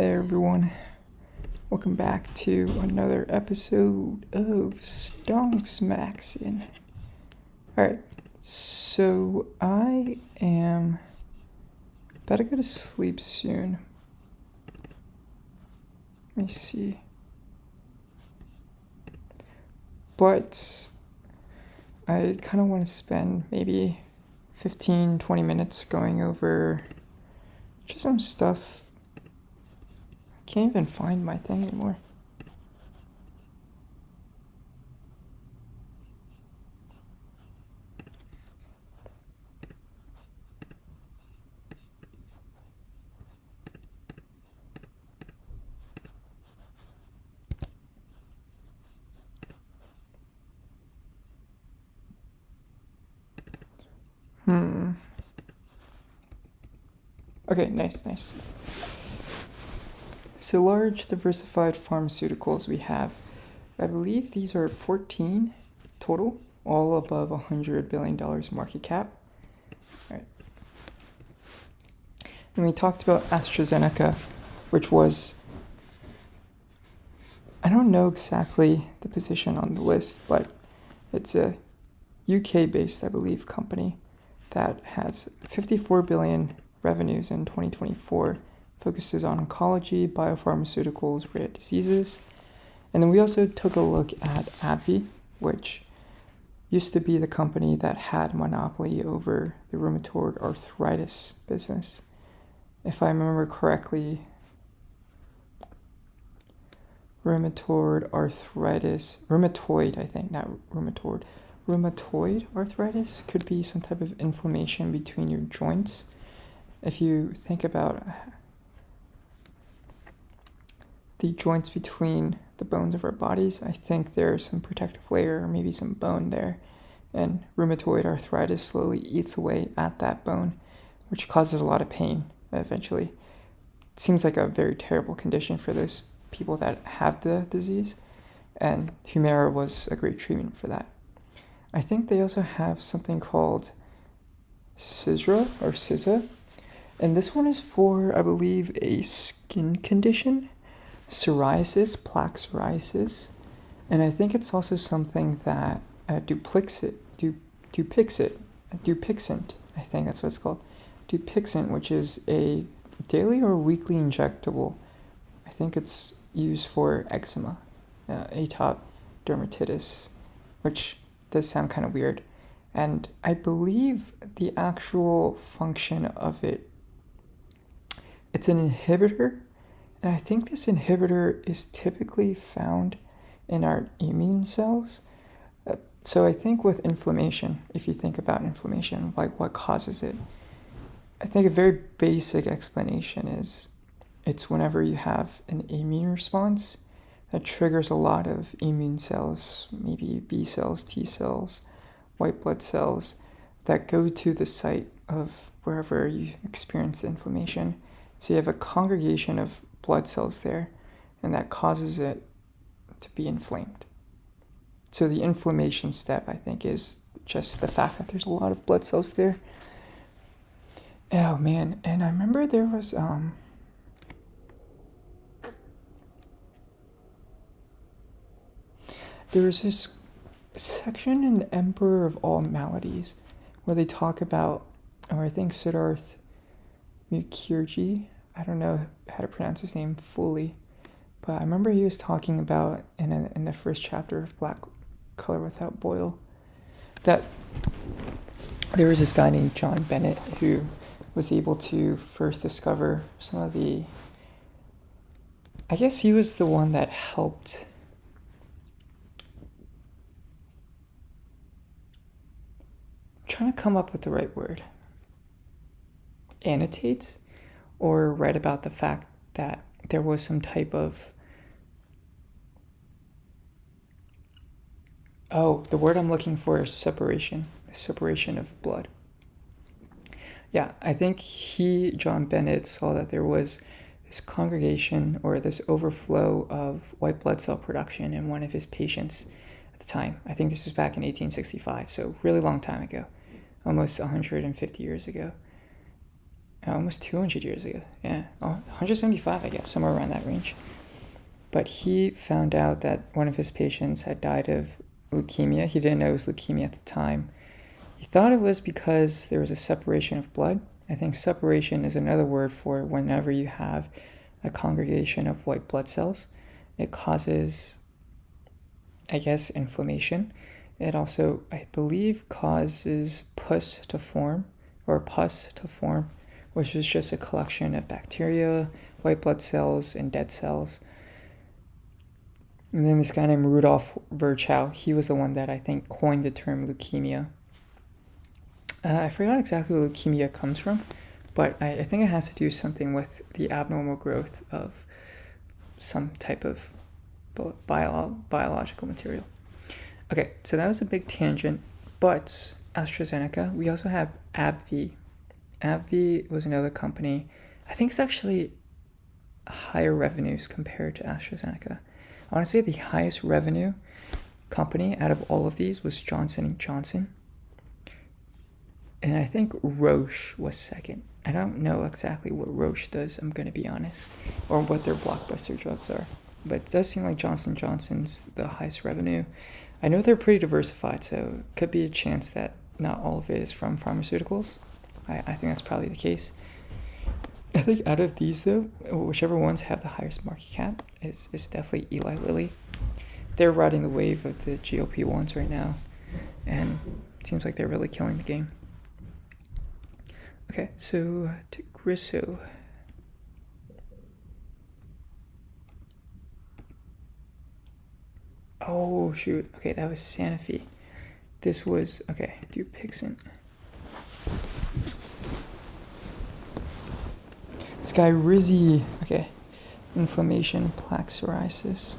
Hey everyone, welcome back to another episode of Stonks Maxin. Alright, so I am about to go to sleep soon. Let me see. But I kind of want to spend maybe 15-20 minutes going over just some stuff. I can't even find my thing anymore. Okay, nice. So large diversified pharmaceuticals we have. I believe these are 14 total, all above $100 billion market cap. All right. And we talked about AstraZeneca, which was, I don't know exactly the position on the list, but it's a UK-based, I believe, company that has 54 billion revenues in 2024, focuses on oncology, biopharmaceuticals, rare diseases. And then we also took a look at AbbVie, which used to be the company that had monopoly over the rheumatoid arthritis business. If I remember correctly, rheumatoid arthritis could be some type of inflammation between your joints. If you think about the joints between the bones of our bodies, I think there's some protective layer or maybe some bone there, and rheumatoid arthritis slowly eats away at that bone, which causes a lot of pain eventually. It seems like a very terrible condition for those people that have the disease, and Humira was a great treatment for that. I think they also have something called CISA, and this one is for, I believe, a skin condition, plaque psoriasis, and I think it's also something that Dupixent, I think that's what it's called, Dupixent, which is a daily or weekly injectable. I think it's used for eczema, atopic dermatitis, which does sound kind of weird. And I believe the actual function of it's an inhibitor, and I think this inhibitor is typically found in our immune cells. So I think with inflammation, if you think about inflammation, like what causes it, I think a very basic explanation is it's whenever you have an immune response that triggers a lot of immune cells, maybe B cells, T cells, white blood cells, that go to the site of wherever you experience inflammation. So you have a congregation of blood cells there, and that causes it to be inflamed. So the inflammation step, I think, is just the fact that there's a lot of blood cells there. Oh man, and I remember there was this section in Emperor of All Maladies where they talk about, or I think Siddharth Mukherjee, I don't know how to pronounce his name fully, but I remember he was talking about in the first chapter of Black Color Without Boil that there was this guy named John Bennett who was able to first discover some of the, I guess he was the one that helped trying to come up with the right word, annotate or write about the fact that there was some type of, the word I'm looking for is separation of blood. Yeah, I think John Bennett, saw that there was this congregation or this overflow of white blood cell production in one of his patients at the time. I think this was back in 1865, so really long time ago, almost 150 years ago. almost 200 years ago. Yeah, 175, I guess, somewhere around that range. But he found out that one of his patients had died of leukemia. He didn't know it was leukemia at the time. He thought it was because there was a separation of blood. I think separation is another word for whenever you have a congregation of white blood cells. It causes, I guess, inflammation. It also, I believe, causes pus to form, which is just a collection of bacteria, white blood cells, and dead cells. And then this guy named Rudolf Virchow, he was the one that I think coined the term leukemia. I forgot exactly where leukemia comes from, but I think it has to do something with the abnormal growth of some type of biological material. Okay, so that was a big tangent, but AstraZeneca, we also have AbbVie. AbbVie was another company. I think it's actually higher revenues compared to AstraZeneca. I want to say the highest revenue company out of all of these was Johnson & Johnson. And I think Roche was second. I don't know exactly what Roche does, I'm going to be honest, or what their blockbuster drugs are. But it does seem like Johnson & Johnson's the highest revenue. I know they're pretty diversified, so it could be a chance that not all of it is from pharmaceuticals. I think that's probably the case. I think out of these, though, whichever ones have the highest market cap is definitely Eli Lilly. They're riding the wave of the GLP-1s right now, and it seems like they're really killing the game. Okay, so Tagrisso. Oh, shoot. Okay, that was Sanofi. This was, okay, Dupixent. Skyrizi. Okay. Inflammation, plaque psoriasis,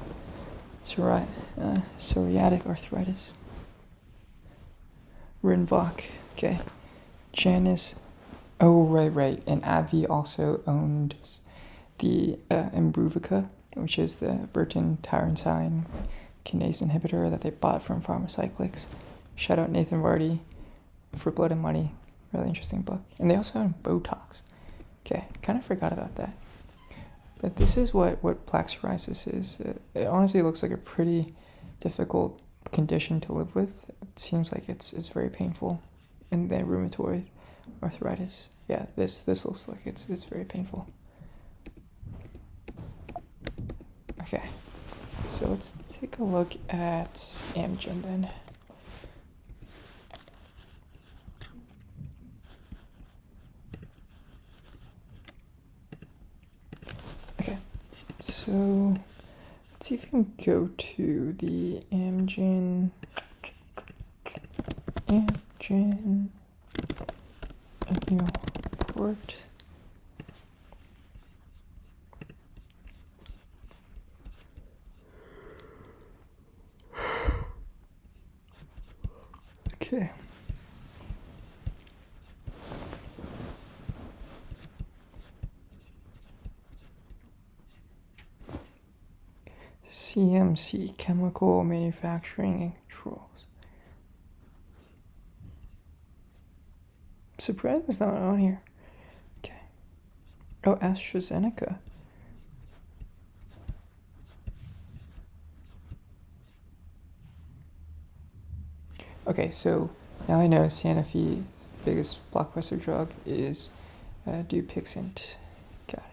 psoriatic arthritis. Rinvoq. Okay. Janus. Oh, right. And AbbVie also owned the Imbruvica, which is the Burton tyrosine kinase inhibitor that they bought from Pharmacyclics. Shout out Nathan Vardy for Blood and Money. Really interesting book. And they also own Botox. Okay, kind of forgot about that. But this is what plaque psoriasis is. It honestly looks like a pretty difficult condition to live with. It seems like it's very painful. And then rheumatoid arthritis. Yeah, this looks like it's very painful. Okay, so let's take a look at Amgen then. Okay, so let's see if we can go to the Amgen annual report. Okay. CMC, chemical manufacturing and controls. Surprised it's not on here. Okay. Oh, AstraZeneca. Okay, so now I know Sanofi's biggest blockbuster drug is Dupixent. Got it.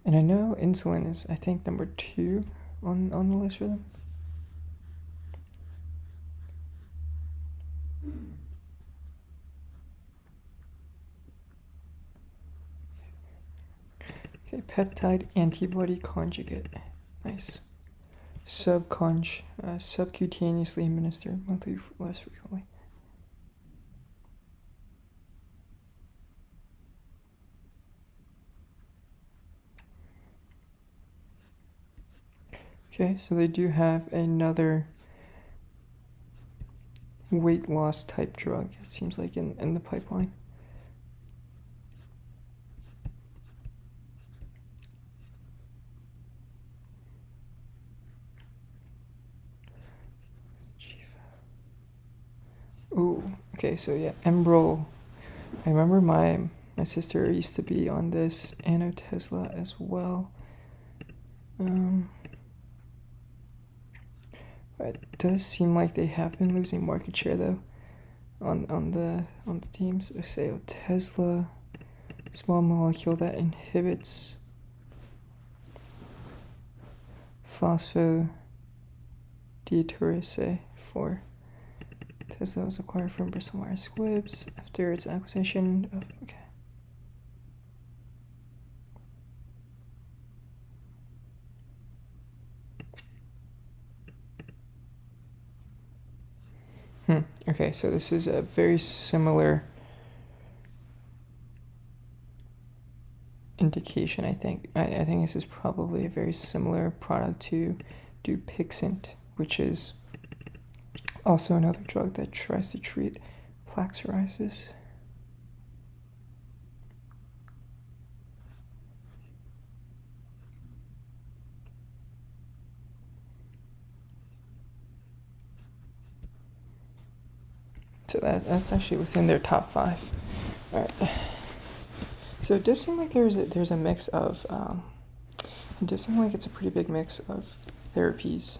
And I know insulin is, I think, number 2 on the list for them. Okay, peptide antibody conjugate. Nice. Subcutaneously administered monthly, less frequently. Okay, so they do have another weight loss type drug, it seems like, in the pipeline. Ooh, okay, so yeah, Enbrel. I remember my My sister used to be on this and Tesla as well. It does seem like they have been losing market share though on the teams. Say Tesla, small molecule that inhibits phosphodiesterase 4. Tesla was acquired from Bristol Myers Squibb after its acquisition of Okay, so this is a very similar indication, I think. I think this is probably a very similar product to Dupixent, which is also another drug that tries to treat plaque psoriasis. So that's actually within their top 5. All right. So it does seem like there's a mix of it does seem like it's a pretty big mix of therapies.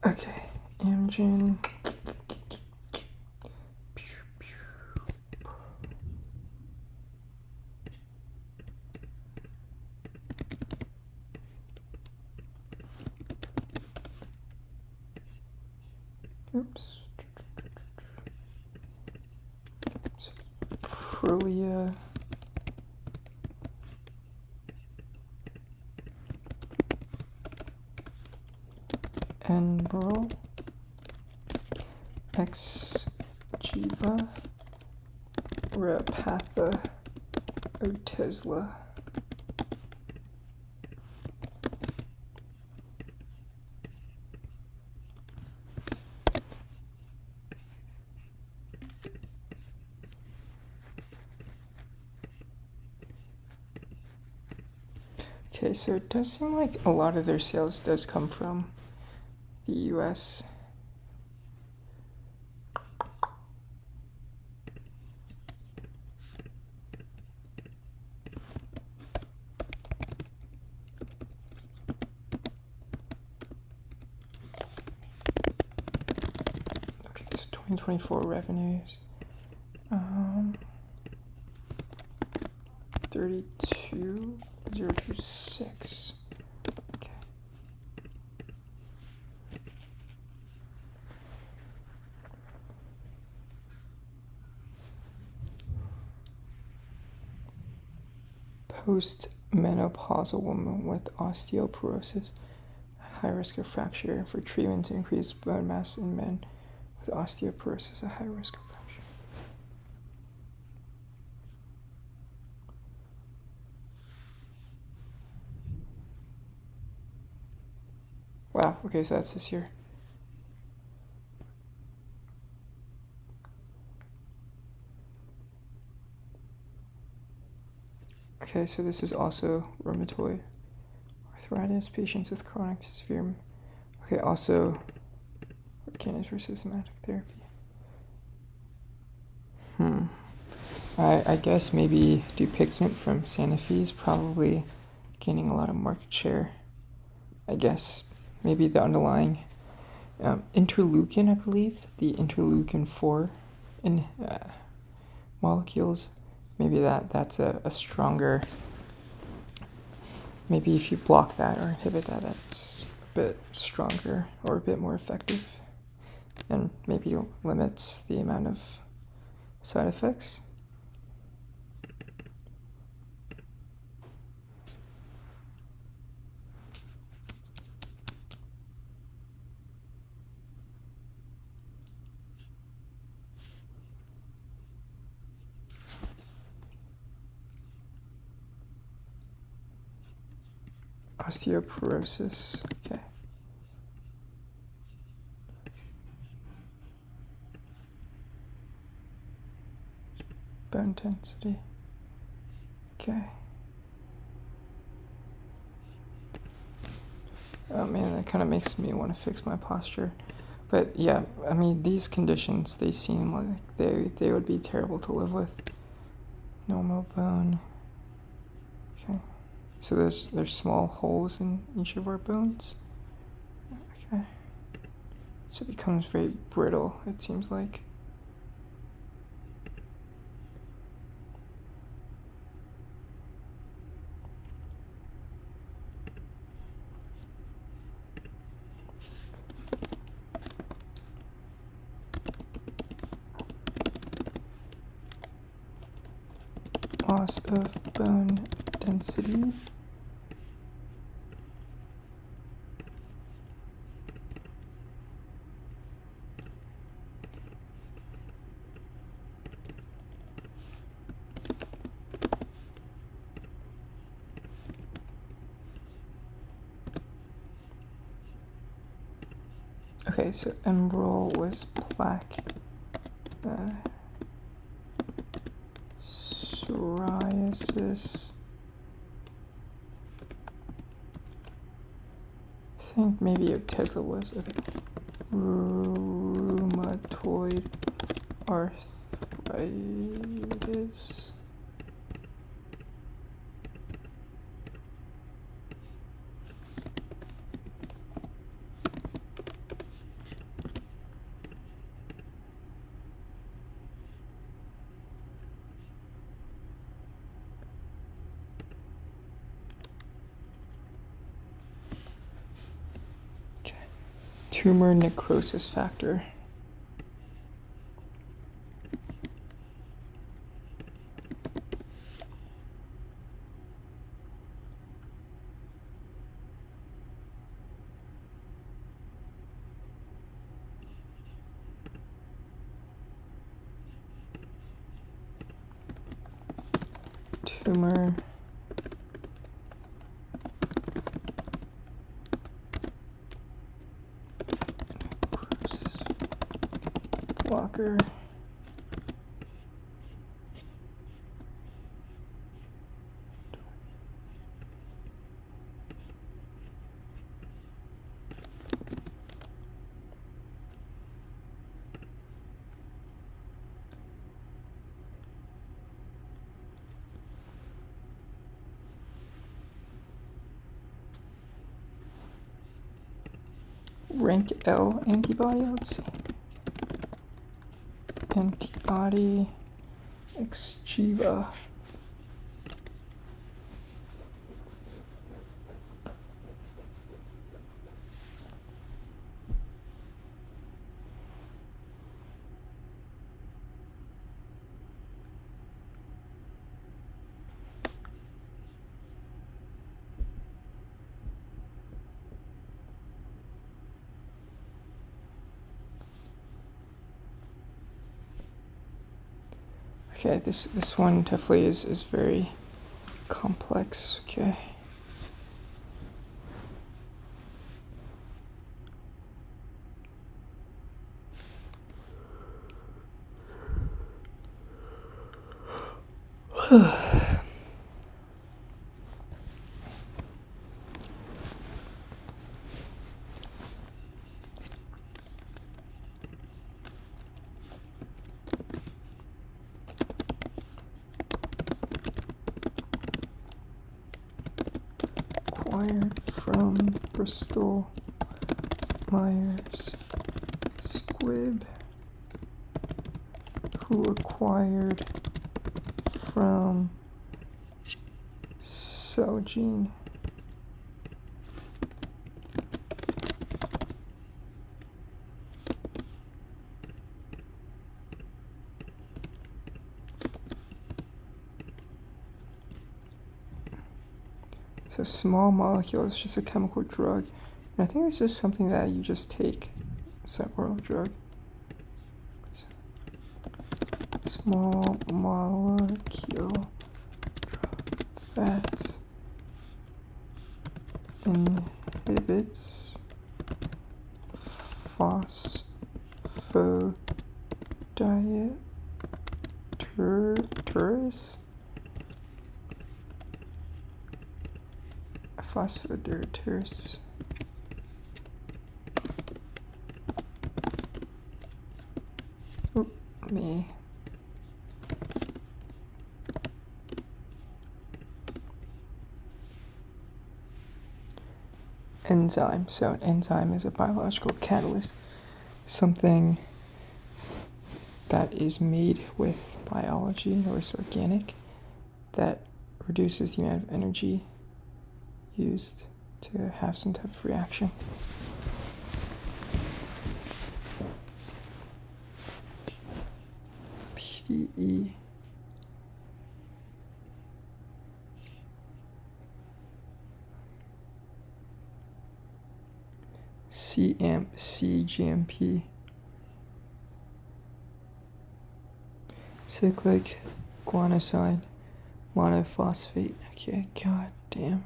Okay, Amgen. Oops. Prolia. Enbrel. Xgeva. Repatha. Otezla. Okay, so it does seem like a lot of their sales does come from the US. Okay, so 2024 revenues. 32,026. Okay. Post-menopausal woman with osteoporosis, high risk of fracture, for treatment to increase bone mass in men with osteoporosis, a high risk of fracture. Wow, okay, so that's this year. Okay, so this is also rheumatoid arthritis, patients with chronic to severe. Okay, also candidates for systematic therapy. I guess maybe Dupixent from Sanofi is probably gaining a lot of market share. I guess maybe the underlying interleukin, I believe, the interleukin 4 in molecules. Maybe that's a stronger. Maybe if you block that or inhibit that, that's a bit stronger or a bit more effective, and maybe limits the amount of side effects. Osteoporosis. Okay. Bone density. Okay. Oh man, that kind of makes me want to fix my posture. But yeah, I mean, these conditions, they seem like they would be terrible to live with. Normal bone. Okay. So there's small holes in each of our bones. Okay. So it becomes very brittle, it seems like. Loss of bone density. Okay, so embryol was plaque. Psoriasis. I think maybe Tesla was. Okay. Rheumatoid arthritis. Tumor necrosis factor. Tumor blocker. Rank L antibody, let's see. Antibody Exchiva. Okay, this one definitely is very complex. Okay. Acquired from Bristol Myers Squibb, who acquired from Celgene. So small molecule is just a chemical drug. And I think this is something that you just take. It's an oral drug. So, small molecule drug that inhibits phosphodiesterase. Phosphodiesterase. me. Enzyme. So an enzyme is a biological catalyst, something that is made with biology or is organic that reduces the amount of energy used to have some type of reaction. PDE. CGMP. Cyclic guanosine monophosphate. Okay, god damn.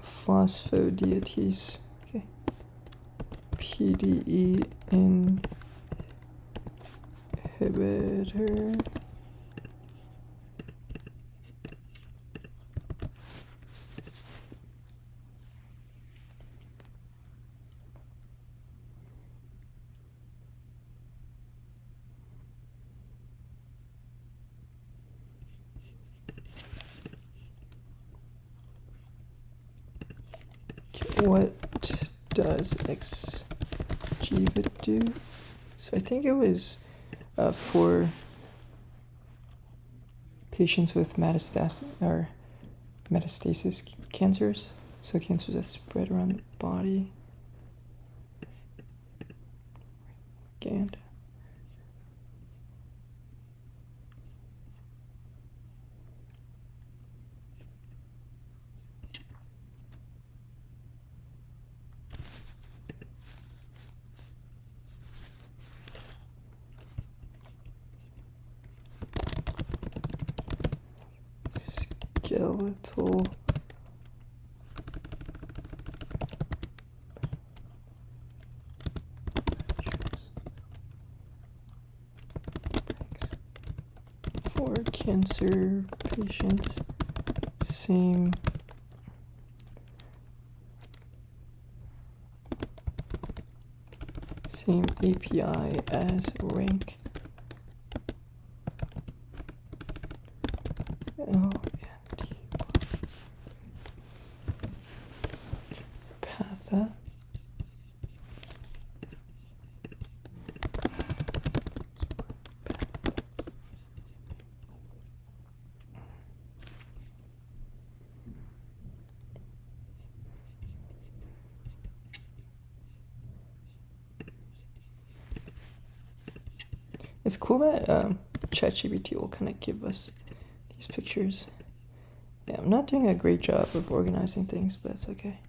Phosphodietes. Okay. PDE inhibitor. What does Xgeva do? So I think it was for patients with metastasis cancers. So cancers that spread around the body. And skeletal for cancer patients. Same API as rank. Patha. It's cool that ChatGPT will kind of give us these pictures. Yeah, I'm not doing a great job of organizing things, but it's okay.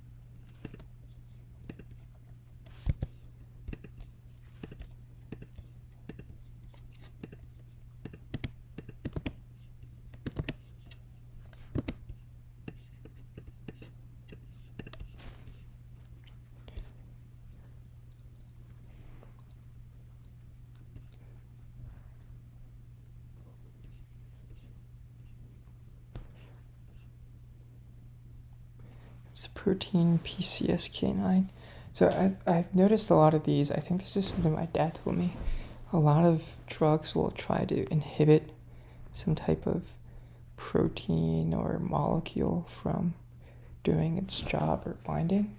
It's protein PCSK9. So I've noticed a lot of these. I think this is something my dad told me. A lot of drugs will try to inhibit some type of protein or molecule from doing its job or binding.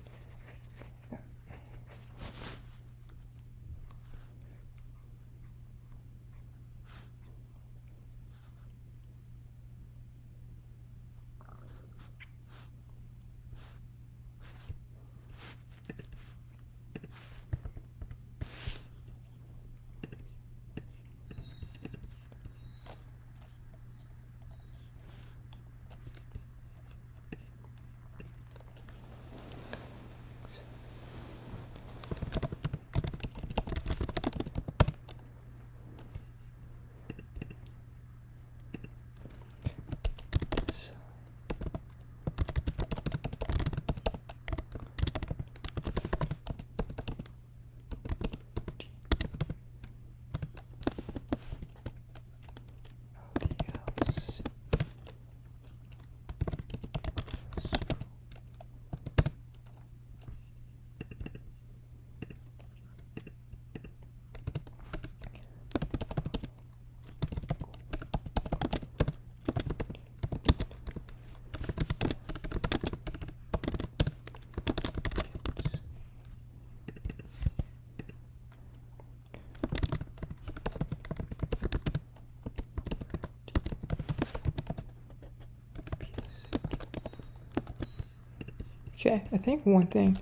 Okay, I think one thing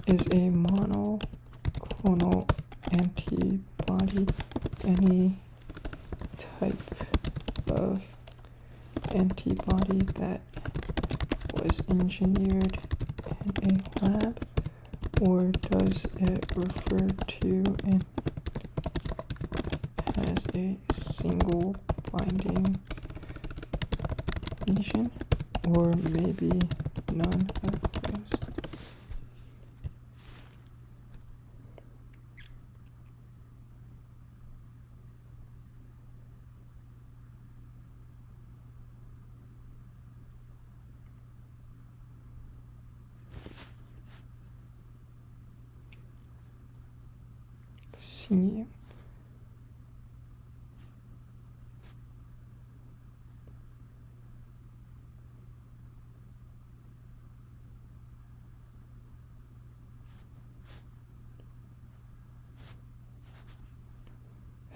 is a monoclonal antibody, any type of antibody that was engineered in a lab, or does it refer to and has a single binding lesion, or maybe none of those? See.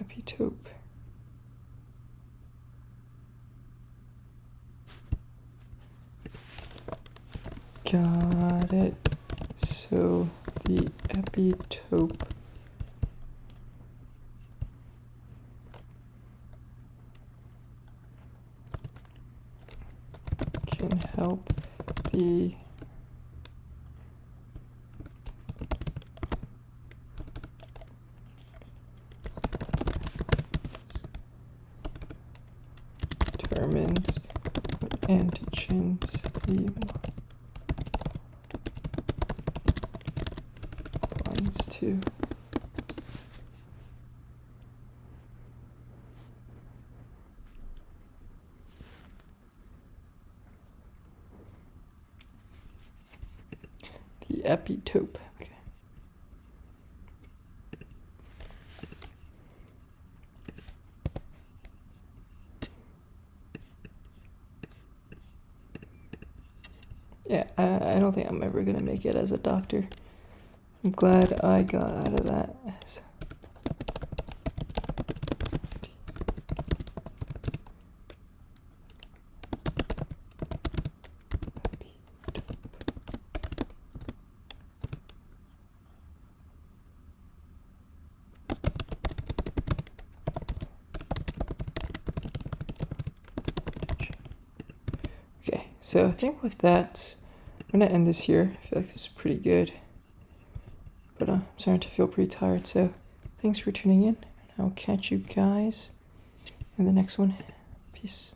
Epitope. Got it. So the epitope can help the determines what antigens the binds to. The epitope. Okay. Yeah, I don't think I'm ever gonna make it as a doctor. I'm glad I got out of that. Okay, so I think with that, I'm gonna end this here. I feel like this is pretty good, but I'm starting to feel pretty tired. So thanks for tuning in, and I'll catch you guys in the next one. Peace.